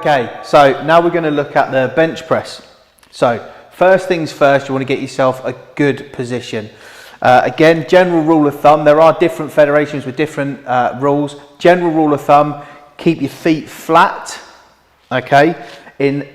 Okay, so now we're going to look at the bench press. So first things first, you want to get yourself a good position. Again, general rule of thumb, there are different federations with different rules. General rule of thumb, keep your feet flat, okay? In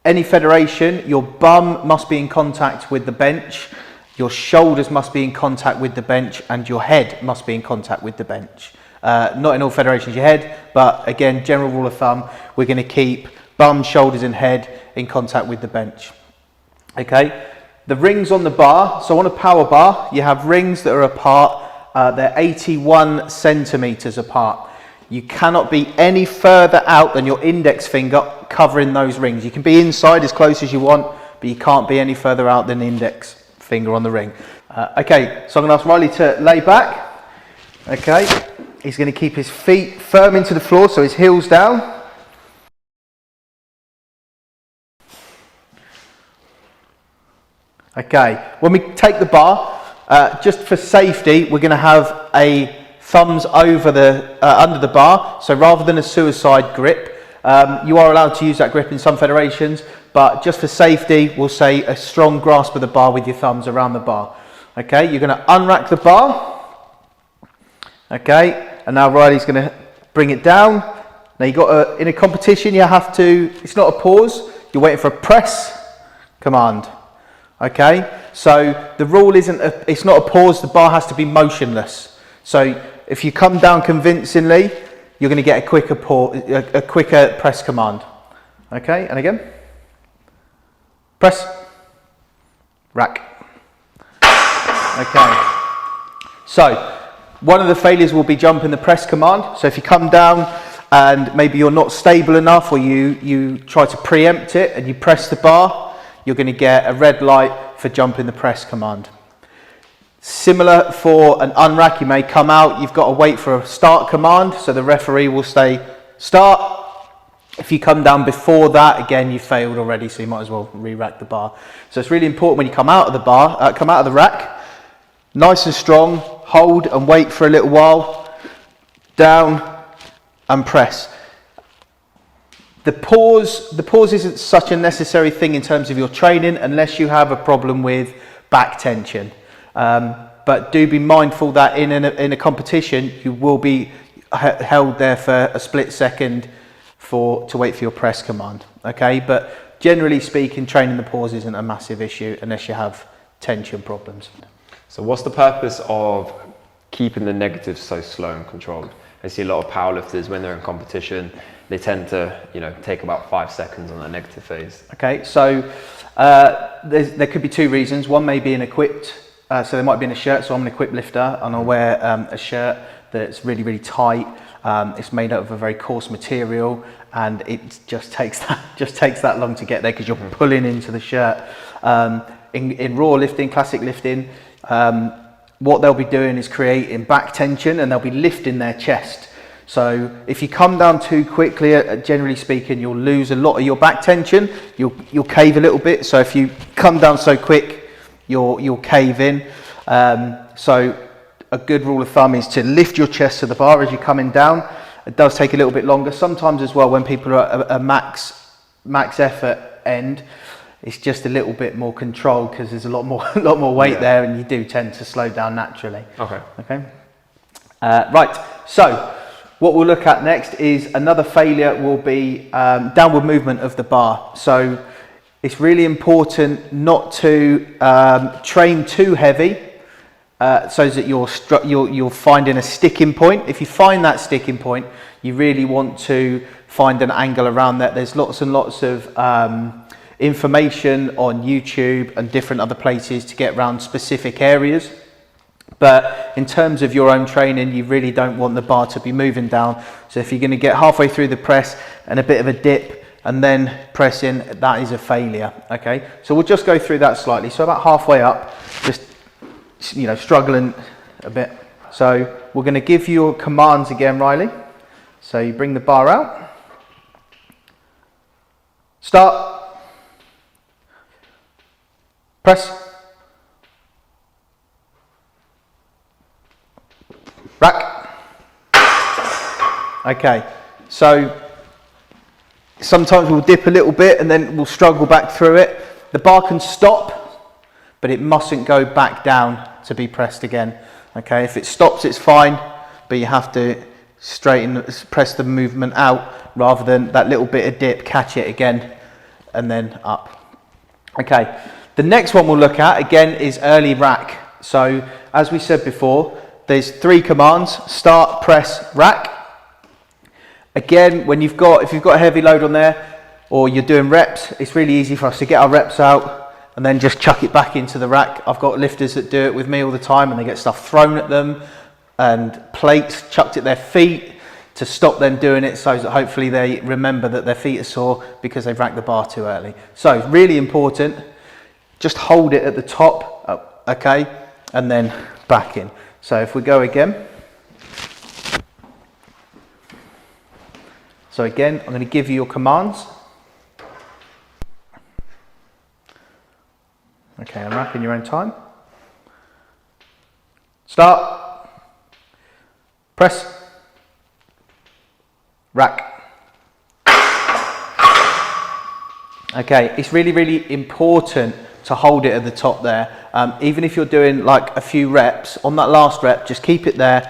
any federation, your bum must be in contact with the bench, your shoulders must be in contact with the bench, and your head must be in contact with the bench. Not in all federations your head, but again, general rule of thumb, we're going to keep bum, shoulders and head in contact with the bench. Okay, the rings on the bar, so on a power bar, you have rings that are apart, they're 81 centimeters apart. You cannot be any further out than your index finger covering those rings. You can be inside as close as you want, but you can't be any further out than the index finger on the ring. Okay, so I'm going to ask Riley to lay back. Okay, he's going to keep his feet firm into the floor, so his heels down. Okay, when we take the bar, just for safety, we're going to have a thumbs over the under the bar. So rather than a suicide grip, you are allowed to use that grip in some federations, but just for safety, we'll say a strong grasp of the bar with your thumbs around the bar. Okay, you're going to unrack the bar. Okay, and now Riley's going to bring it down. Now you've got in a competition, you have to, it's not a pause, you're waiting for a press command. Okay, so the rule isn't, it's not a pause, the bar has to be motionless. So if you come down convincingly, you're going to get a quicker press command. Okay, and again, press, rack. Okay, so one of the failures will be jumping the press command. So if you come down and maybe you're not stable enough, or you try to preempt it and you press the bar, you're going to get a red light for jumping the press command. Similar for an unrack, you may come out, you've got to wait for a start command, so the referee will say start. If you come down before that, again, you failed already, so you might as well re-rack the bar. So it's really important when you come out of the bar, come out of the rack, nice and strong, hold and wait for a little while, down and press. The pause isn't such a necessary thing in terms of your training unless you have a problem with back tension. But do be mindful that in a competition, you will be held there for a split second to wait for your press command. Okay, but generally speaking, training the pause isn't a massive issue unless you have tension problems. So what's the purpose of keeping the negatives so slow and controlled? I see a lot of powerlifters when they're in competition, they tend to, take about 5 seconds on that negative phase. Okay, so there could be two reasons. One may be an equipped, so there might be in a shirt. So I'm an equipped lifter, and I'll wear a shirt that's really, really tight. It's made out of a very coarse material, and it just takes that long to get there because you're pulling into the shirt. In raw lifting, classic lifting, what they'll be doing is creating back tension, and they'll be lifting their chest. So if you come down too quickly, generally speaking, you'll lose a lot of your back tension. You'll cave a little bit. So if you come down so quick, you'll cave in. So a good rule of thumb is to lift your chest to the bar as you're coming down. It does take a little bit longer. Sometimes as well, when people are at a max effort end, it's just a little bit more controlled because there's a lot more weight there, and you do tend to slow down naturally. Okay. Right. So what we'll look at next is another failure will be downward movement of the bar. So it's really important not to train too heavy so that you're finding a sticking point. If you find that sticking point, you really want to find an angle around that. There's lots and lots of information on YouTube and different other places to get around specific areas. But in terms of your own training, you really don't want the bar to be moving down. So if you're going to get halfway through the press and a bit of a dip and then press in, that is a failure. Okay, so we'll just go through that slightly. So about halfway up, just struggling a bit. So we're going to give you your commands again, Riley. So you bring the bar out, start, press, rack. Okay, so sometimes we'll dip a little bit and then we'll struggle back through it. The bar can stop, but it mustn't go back down to be pressed again. Okay, if it stops, it's fine, but you have to press the movement out rather than that little bit of dip, catch it again, and then up. Okay, the next one we'll look at again is early rack. So as we said before, there's 3 commands: start, press, rack. Again, if you've got a heavy load on there or you're doing reps, it's really easy for us to get our reps out and then just chuck it back into the rack. I've got lifters that do it with me all the time, and they get stuff thrown at them and plates chucked at their feet to stop them doing it, so that hopefully they remember that their feet are sore because they've racked the bar too early. So really important, just hold it at the top, okay, and then back in. So if we go again. So again, I'm going to give you your commands. Okay, I'm racking your own time. Start, press, rack. Okay, it's really, really important to hold it at the top there. Even if you're doing like a few reps, on that last rep, just keep it there,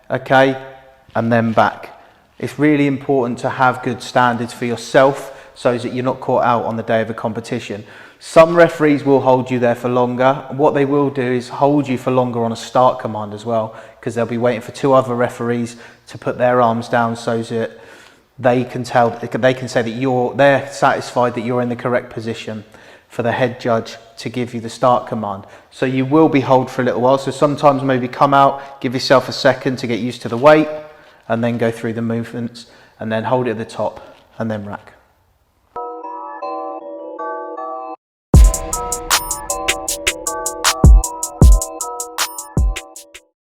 okay, and then back. It's really important to have good standards for yourself so that you're not caught out on the day of a competition. Some referees will hold you there for longer. What they will do is hold you for longer on a start command as well, because they'll be waiting for 2 other referees to put their arms down so that they can say that they're satisfied that you're in the correct position for the head judge to give you the start command. So you will be held for a little while. So sometimes maybe come out, give yourself a second to get used to the weight, and then go through the movements, and then hold it at the top, and then rack.